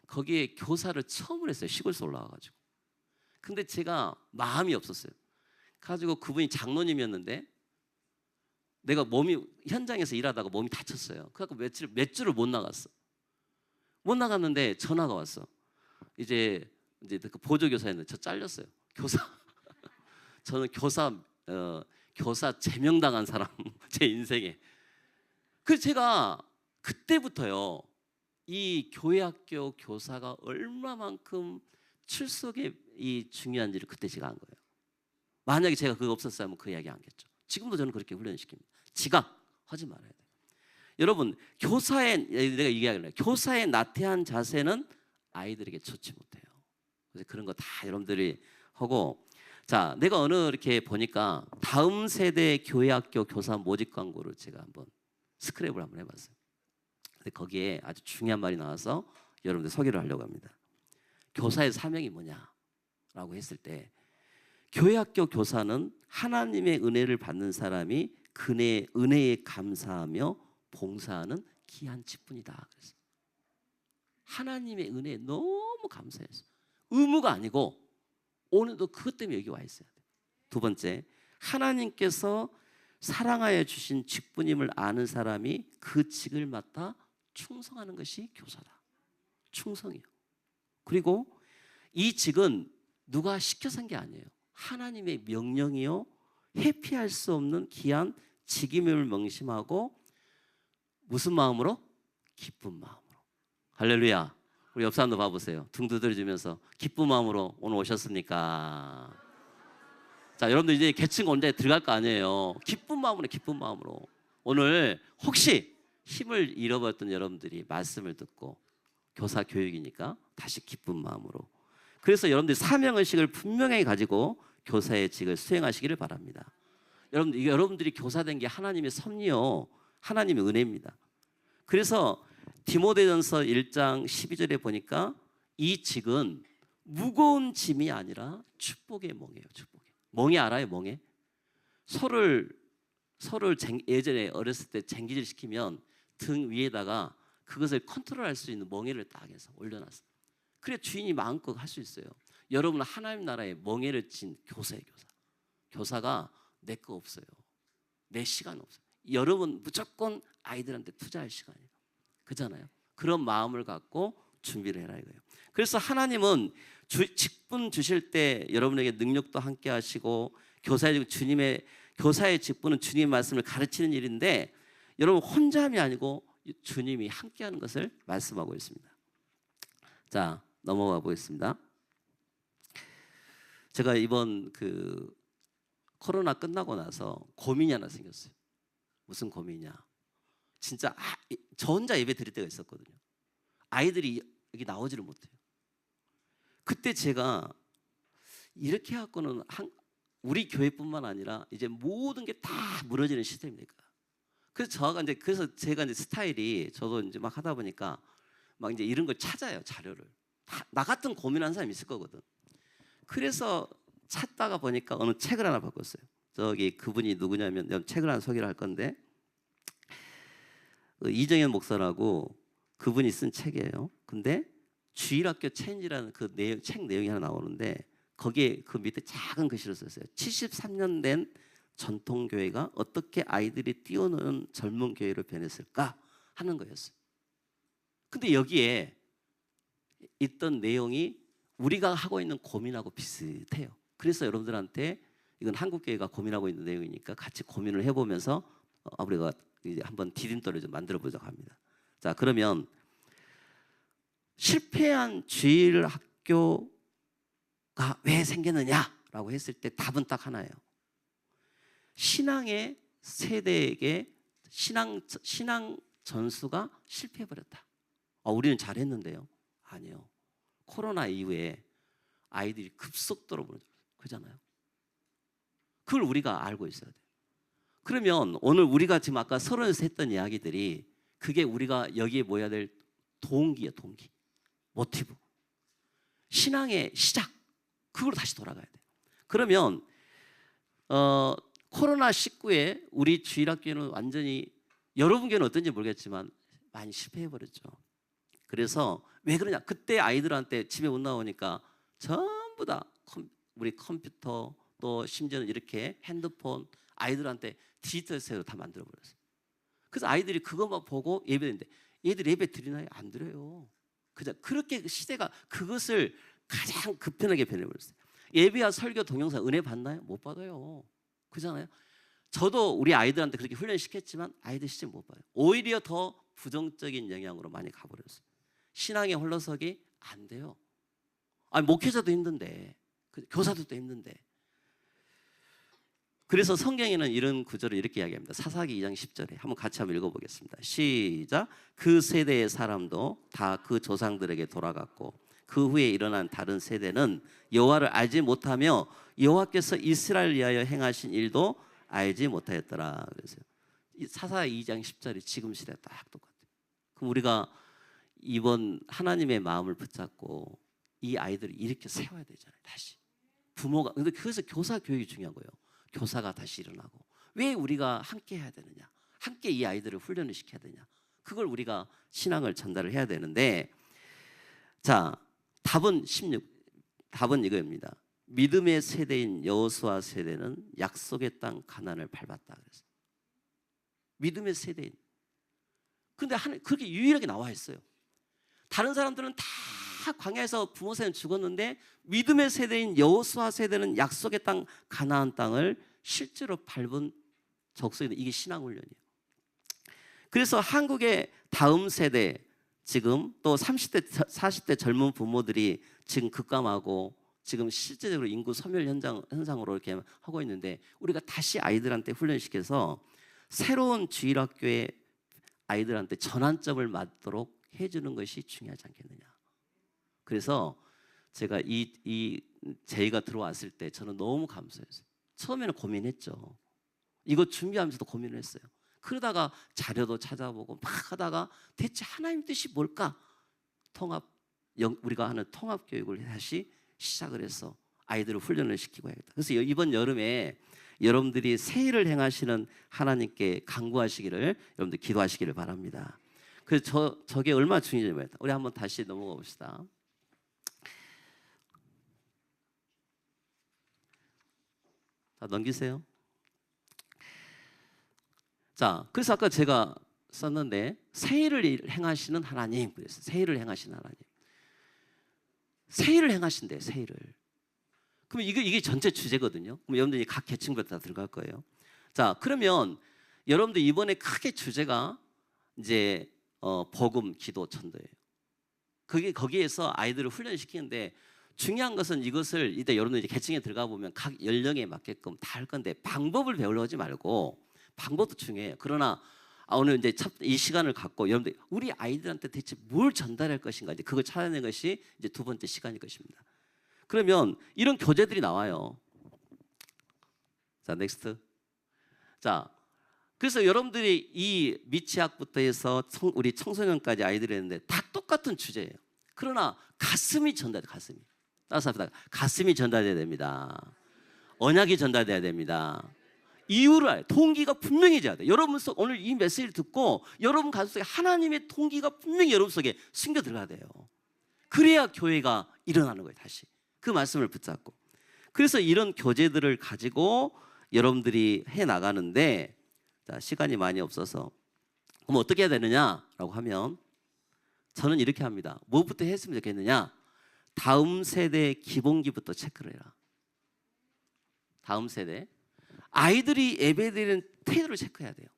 거기에 교사를 처음으로 했어요. 시골에서 올라와가지고. 근데 제가 마음이 없었어요. 가지고 그분이 장로님이었는데 내가 현장에서 일하다가 몸이 다쳤어요. 그래서 몇 주를 못 나갔어. 못 나갔는데 전화가 왔어. 이제 그 보조교사였는데 저 잘렸어요. 교사. 저는 교사 제명당한 사람 제 인생에. 그래서 제가 그때부터요, 이 교회학교 교사가 얼마만큼 출석이 중요한지를 그때 제가 안 거예요. 만약에 제가 그거 없었으면 그 이야기 안 했겠죠. 지금도 저는 그렇게 훈련시킵니다. 지각하지 말아야 돼요. 여러분, 내가 얘기하길래 교사의 나태한 자세는 아이들에게 좋지 못해요. 그래서 그런 거 다 여러분들이 하고, 자, 내가 이렇게 보니까 다음 세대 교회학교 교사 모집 광고를 제가 한번 스크랩을 한번 해봤어요. 근데 거기에 아주 중요한 말이 나와서 여러분들 소개를 하려고 합니다. 교사의 사명이 뭐냐라고 했을 때, 교회학교 교사는 하나님의 은혜를 받는 사람이 은혜에 감사하며 봉사하는 귀한 직분이다. 그래서 하나님의 은혜에 너무 감사해서 의무가 아니고 오늘도 그것 때문에 여기 와 있어야 돼요. 두 번째, 하나님께서 사랑하여 주신 직분임을 아는 사람이 그 직을 맡아 충성하는 것이 교사다. 충성이요. 그리고 이 직은 누가 시켜서 한 게 아니에요. 하나님의 명령이요, 회피할 수 없는 귀한 직임을 명심하고 무슨 마음으로? 기쁜 마음으로. 할렐루야. 우리 옆 사람도 봐보세요. 등 두드려주면서 기쁜 마음으로 오늘 오셨습니까? 자, 여러분들 이제 계층 언제 들어갈 거 아니에요. 기쁜 마음으로, 기쁜 마음으로. 오늘 혹시 힘을 잃어버렸던 여러분들이 말씀을 듣고, 교사 교육이니까 다시 기쁜 마음으로. 그래서 여러분들이 사명의식을 분명히 가지고 교사의 직을 수행하시기를 바랍니다. 여러분들이 교사된 게 하나님의 섭리요, 하나님의 은혜입니다. 그래서 디모데전서 1장 12절에 보니까 이 직은 무거운 짐이 아니라 축복의 멍이에요. 축복의 멍이 알아요? 멍에 소를 예전에 어렸을 때 쟁기질 시키면 등 위에다가 그것을 컨트롤할 수 있는 멍에를 딱 해서 올려놨어요. 그래 주인이 마음껏 할 수 있어요. 여러분은 하나님 나라에 멍에를 진 교사예요. 교사가 내 거 없어요. 내 시간 없어요. 여러분 무조건 아이들한테 투자할 시간이에요. 그잖아요. 그런 마음을 갖고 준비를 해라 이거예요. 그래서 하나님은 직분 주실 때 여러분에게 능력도 함께 하시고, 교사의 직분은 주님의 말씀을 가르치는 일인데, 여러분 혼자함이 아니고 주님이 함께하는 것을 말씀하고 있습니다. 자, 넘어가 보겠습니다. 제가 이번 코로나 끝나고 나서 고민이 하나 생겼어요. 무슨 고민이냐? 진짜 저 혼자 예배 드릴 때가 있었거든요. 아이들이 여기 나오지를 못해요. 그때 제가 이렇게 해갖고는 우리 교회뿐만 아니라 이제 모든 게 다 무너지는 시스템이니까. 그래서 제가 이제 스타일이, 저도 이제 막 하다 보니까 막 이제 이런 걸 찾아요. 자료를. 나 같은 고민하는 사람이 있을 거거든. 그래서 찾다가 보니까 어느 책을 하나 바꿨어요. 그분이 누구냐면, 책을 하나 소개를 할 건데, 이정현 목사라고 그분이 쓴 책이에요. 근데 주일학교 체인지라는 책 내용이 하나 나오는데, 거기에 그 밑에 작은 글씨로 썼어요. 73년 된 전통교회가 어떻게 아이들이 뛰어노는 젊은 교회로 변했을까 하는 거였어요. 근데 여기에 있던 내용이 우리가 하고 있는 고민하고 비슷해요. 그래서 여러분들한테 이건 한국교회가 고민하고 있는 내용이니까 같이 고민을 해보면서 우리가 이제 한번 디딤돌을 좀 만들어 보자고 합니다. 자, 그러면 실패한 주일 학교가 왜 생겼느냐 라고 했을 때 답은 딱 하나예요. 신앙의 세대에게 신앙 전수가 실패해버렸다. 우리는 잘했는데요. 아니요. 코로나 이후에 아이들이 급속도로 무너졌어요. 그잖아요. 그걸 우리가 알고 있어야 돼요. 그러면 오늘 우리가 지금 아까 서론에서 했던 이야기들이 그게 우리가 여기에 모여야 될 동기예요. 동기. 모티브. 신앙의 시작. 그걸로 다시 돌아가야 돼요. 그러면 코로나19에 우리 주일학교는 완전히 여러분 교회는 어떤지 모르겠지만 많이 실패해버렸죠. 그래서 왜 그러냐? 그때 아이들한테 집에 못 나오니까 전부 다 우리 컴퓨터 또 심지어는 이렇게 핸드폰 아이들한테 디지털 세계로 다 만들어버렸어요. 그래서 아이들이 그것만 보고 예배드리는데 얘들 예배 드리나요? 안 드려요. 그렇게 시대가 그것을 가장 급편하게 변해버렸어요. 예배와 설교 동영상 은혜 받나요? 못 받아요. 그잖아요. 저도 우리 아이들한테 그렇게 훈련시켰지만 아이들 시절 못 받아요. 오히려 더 부정적인 영향으로 많이 가버렸어요. 신앙에 홀러서기 안 돼요. 목회자도 힘든데 교사들도 힘든데. 그래서 성경에는 이런 구절을 이렇게 이야기합니다. 사사기 2장 10절에 한번 같이 한번 읽어보겠습니다. 시작. 그 세대의 사람도 다 그 조상들에게 돌아갔고 그 후에 일어난 다른 세대는 여호와를 알지 못하며 여호와께서 이스라엘 위하여 행하신 일도 알지 못하였더라. 그래서 사사기 2장 10절이 지금 시대 딱 똑같아요. 그럼 우리가 이번 하나님의 마음을 붙잡고 이 아이들을 이렇게 세워야 되잖아요. 다시 부모가. 근데 그래서 교사 교육이 중요한 거예요. 교사가 다시 일어나고. 왜 우리가 함께 해야 되느냐? 함께 이 아이들을 훈련을 시켜야 되냐? 그걸 우리가 신앙을 전달을 해야 되는데, 자, 답은 이거입니다. 믿음의 세대인 여호수아 세대는 약속의 땅 가나안을 밟았다 그랬어요. 믿음의 세대인. 근데 그렇게 유일하게 나와 있어요. 다른 사람들은 다 광야에서 부모 세대는 죽었는데 믿음의 세대인 여호수아 세대는 약속의 땅 가나안 땅을 실제로 밟은 적성인데 이게 신앙훈련이에요. 그래서 한국의 다음 세대 지금 또 30대 40대 젊은 부모들이 지금 급감하고 지금 실제적으로 인구 소멸 현상으로 이렇게 하고 있는데 우리가 다시 아이들한테 훈련시켜서 새로운 주일학교의 아이들한테 전환점을 맞도록 해주는 것이 중요하지 않겠느냐. 그래서 제가 제의가 들어왔을 때 저는 너무 감사했어요. 처음에는 고민했죠. 이거 준비하면서도 고민을 했어요. 그러다가 자료도 찾아보고 막 하다가 대체 하나님 뜻이 뭘까? 우리가 하는 통합 교육을 다시 시작을 해서 아이들을 훈련을 시키고 해야겠다. 그래서 이번 여름에 여러분들이 새 일을 행하시는 하나님께 간구하시기를 여러분들 기도하시기를 바랍니다. 그래서 저게 얼마나 중요한지 모르겠다. 우리 한번 다시 넘어가 봅시다. 자, 넘기세요. 자, 그래서 아까 제가 썼는데 새 일을 행하시는 하나님, 그래서 새 일을 행하시는 하나님. 새 일을 행하신대, 새 일을. 그럼 이게 전체 주제거든요. 그럼 여러분들이 각 계층별로 다 들어갈 거예요. 자, 그러면 여러분들 이번에 크게 주제가 이제 복음, 기도, 전도예요. 거기에서 아이들을 훈련시키는데 중요한 것은 이것을 이제 여러분들 이제 계층에 들어가 보면 각 연령에 맞게끔 다 할 건데 방법을 배우려 하지 말고 방법도 중요해요. 그러나 오늘 이제 이 시간을 갖고 여러분들 우리 아이들한테 대체 뭘 전달할 것인가 이제 그걸 찾아내는 것이 이제 두 번째 시간일 것입니다. 그러면 이런 교재들이 나와요. 자, 넥스트. 자, 그래서 여러분들이 이 미취학부터 해서 우리 청소년까지 아이들이 했는데 다 똑같은 주제예요. 그러나 가슴이 전달돼. 따라서 합시다. 가슴이 전달돼야 됩니다. 언약이 전달돼야 됩니다. 이유를 알아요. 동기가 분명해져야 돼요. 여러분 속 오늘 이 메시지를 듣고 여러분 가슴 속에 하나님의 동기가 분명히 여러분 속에 숨겨 들어가야 돼요. 그래야 교회가 일어나는 거예요. 다시 그 말씀을 붙잡고. 그래서 이런 교재들을 가지고 여러분들이 해 나가는데 자, 시간이 많이 없어서 그럼 어떻게 해야 되느냐라고 하면 저는 이렇게 합니다. 무엇부터 했으면 좋겠느냐? 다음 세대의 기본기부터 체크를 해라. 다음 세대 아이들이 예배드리는 태도를 체크해야 돼요.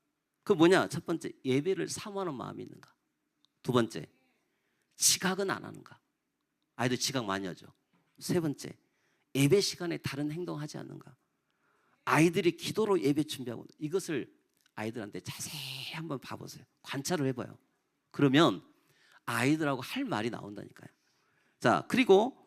그 뭐냐? 첫 번째, 예배를 사모하는 마음이 있는가? 두 번째, 지각은 안 하는가? 아이들 지각 많이 하죠. 세 번째, 예배 시간에 다른 행동하지 않는가? 아이들이 기도로 예배 준비하고 이것을 아이들한테 자세히 한번 봐보세요. 관찰을 해봐요. 그러면 아이들하고 할 말이 나온다니까요. 자, 그리고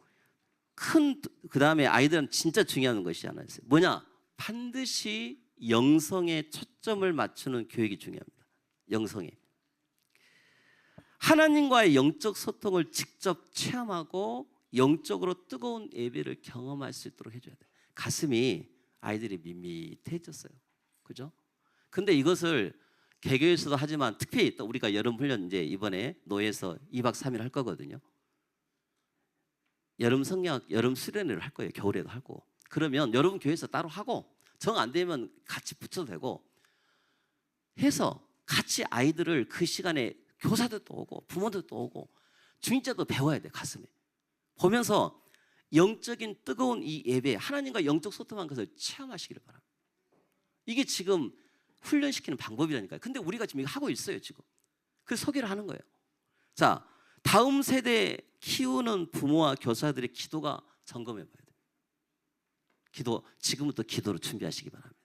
그 다음에 아이들은 진짜 중요한 것이 하나 있어요. 뭐냐? 반드시 영성에 초점을 맞추는 교육이 중요합니다. 영성에. 하나님과의 영적 소통을 직접 체험하고 영적으로 뜨거운 예배를 경험할 수 있도록 해줘야 돼요. 가슴이 아이들이 밋밋해졌어요. 그죠? 근데 이것을 개교에서도 하지만 특히 또 우리가 여름 훈련 이제 이번에 노예에서 2박 3일 할 거거든요. 여름 성경, 여름 수련회를 할 거예요. 겨울에도 할 거고. 그러면 여러분 교회에서 따로 하고 정 안 되면 같이 붙여도 되고 해서 같이 아이들을 그 시간에 교사들도 오고 부모들도 오고 중직자도 배워야 돼. 가슴에 보면서 영적인 뜨거운 이 예배, 하나님과 영적 소통한 것을 체험하시기를 바랍니다. 이게 지금 훈련시키는 방법이라니까요. 근데 우리가 지금 이거 하고 있어요. 지금 그 소개를 하는 거예요. 자, 다음 세대 키우는 부모와 교사들의 기도가 점검해 봐야 돼요. 기도, 지금부터 기도로 준비하시기 바랍니다.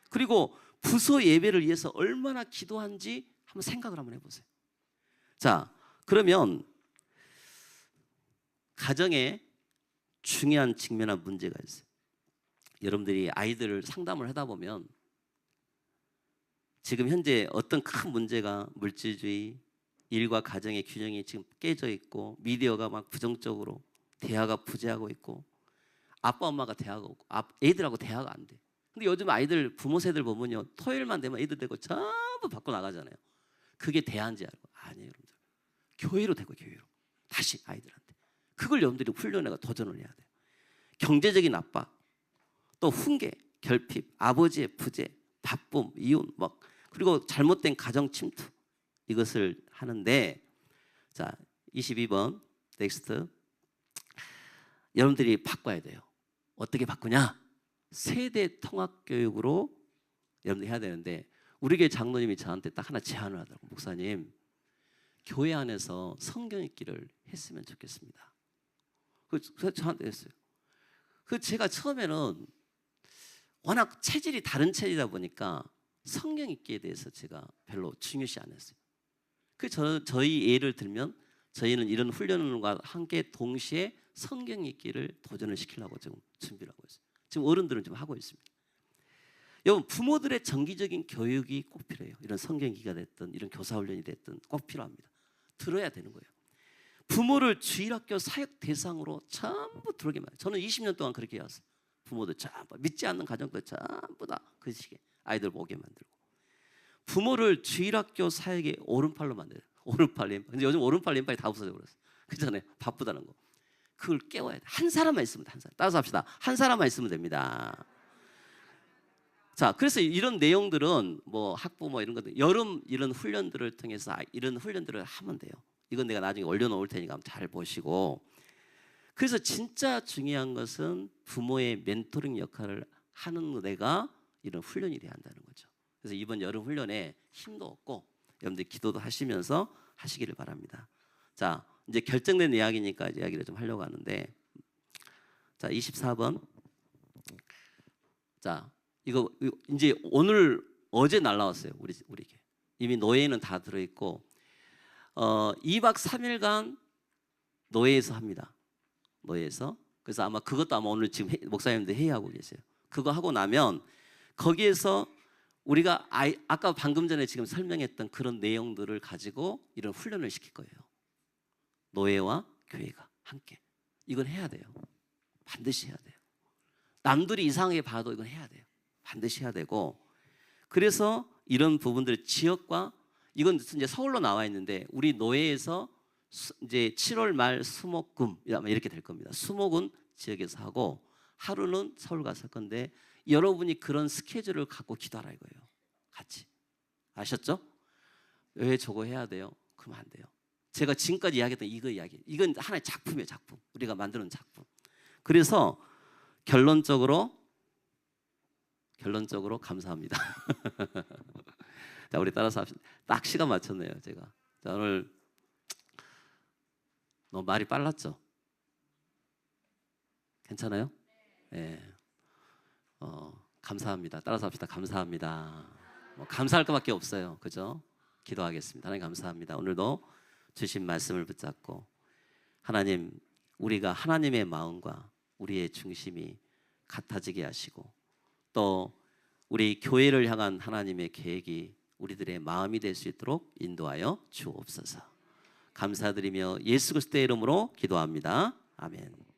그리고 부서 예배를 위해서 얼마나 기도한지 한번 생각을 한번 해보세요. 자, 그러면 가정에 중요한 측면한 문제가 있어요. 여러분들이 아이들을 상담을 하다 보면 지금 현재 어떤 큰 문제가 물질주의, 일과 가정의 균형이 지금 깨져 있고 미디어가 막 부정적으로 대화가 부재하고 있고 아빠 엄마가 대화가 없고 애들하고 대화가 안 돼. 근데 요즘 아이들 부모 세대들 보면요 토요일만 되면 애들 데리고 전부 밖으로 나가잖아요. 그게 대화인지 알고 아니에요. 여러분들 교회로 되고 교회로 다시 아이들한테 그걸 여러분들이 훈련해가 도전을 해야 돼요. 경제적인 압박, 또 훈계, 결핍, 아버지의 부재, 바쁨, 이혼, 막 그리고 잘못된 가정 침투 이것을 하는데 자 22번 넥스트 여러분들이 바꿔야 돼요. 어떻게 바꾸냐? 세대 통합 교육으로 여러분들이 해야 되는데 우리 교회 장로님이 저한테 딱 하나 제안을 하더라고요. 목사님 교회 안에서 성경 읽기를 했으면 좋겠습니다. 그래서 저한테 했어요. 그 제가 처음에는 워낙 체질이 다른 체질이다 보니까 성경 읽기에 대해서 제가 별로 중요시 안 했어요. 저희 예를 들면 저희는 이런 훈련과 함께 동시에 성경 읽기를 도전을 시키려고 지금 준비를 하고 있어요. 지금 어른들은 좀 하고 있습니다. 여러분 부모들의 정기적인 교육이 꼭 필요해요. 이런 성경 읽기가 됐든 이런 교사 훈련이 됐든 꼭 필요합니다. 들어야 되는 거예요. 부모를 주일학교 사역 대상으로 전부 들어오게 만들어요. 저는 20년 동안 그렇게 해왔어요. 부모들 전부 믿지 않는 가정들 전부 다 그 시기에 아이들 오게 만들고 부모를 주일학교 사역의 오른팔로 만들어요. 오른팔 왼팔. 근데 요즘 오른팔 왼팔이 다 없어져 버렸어요. 그전에 바쁘다는 거. 그걸 깨워야 돼. 한 사람만 있으면 돼. 한 사람. 따라서 합시다. 한 사람만 있으면 됩니다. 자, 그래서 이런 내용들은 뭐 학부모 이런 것들 여름 이런 훈련들을 통해서 이런 훈련들을 하면 돼요. 이건 내가 나중에 올려놓을 테니까 잘 보시고. 그래서 진짜 중요한 것은 부모의 멘토링 역할을 하는 내가 이런 훈련이 돼야 한다는 거죠. 그래서 이번 여름 훈련에 힘도 얻고 여러분들 기도도 하시면서 하시기를 바랍니다. 자, 이제 결정된 이야기니까 이야기를 좀 하려고 하는데 자, 24번. 자, 이거 이제 오늘 어제 날라왔어요. 우리에게. 이미 노예는 다 들어 있고 2박 3일간 노예에서 합니다. 노예에서. 그래서 아마 그것도 아마 오늘 지금 목사님들 회의하고 계세요. 그거 하고 나면 거기에서 우리가 아까 방금 전에 지금 설명했던 그런 내용들을 가지고 이런 훈련을 시킬 거예요. 노예와 교회가 함께. 이건 해야 돼요. 반드시 해야 돼요. 남들이 이상하게 봐도 이건 해야 돼요. 반드시 해야 되고 그래서 이런 부분들 지역과 이건 이제 서울로 나와 있는데 우리 노예에서 이제 7월 말 수목금 이렇게 될 겁니다. 수목은 지역에서 하고 하루는 서울 가서 할 건데 여러분이 그런 스케줄을 갖고 기도하라 이거예요. 같이. 아셨죠? 왜 저거 해야 돼요? 그러면 안 돼요. 제가 지금까지 이야기했던 이거 이야기. 이건 하나의 작품이에요. 작품. 우리가 만드는 작품. 그래서 결론적으로 감사합니다. 자, 우리 따라서 합시다. 딱 시간 맞췄네요, 제가. 자, 오늘 너무 말이 빨랐죠? 괜찮아요? 예. 감사합니다. 따라서 합시다. 감사합니다. 뭐 감사할 것밖에 없어요. 그죠? 기도하겠습니다. 하나님 감사합니다. 오늘도 주신 말씀을 붙잡고 하나님, 우리가 하나님의 마음과 우리의 중심이 같아지게 하시고 또 우리 교회를 향한 하나님의 계획이 우리들의 마음이 될 수 있도록 인도하여 주옵소서. 감사드리며 예수 그리스도의 이름으로 기도합니다. 아멘.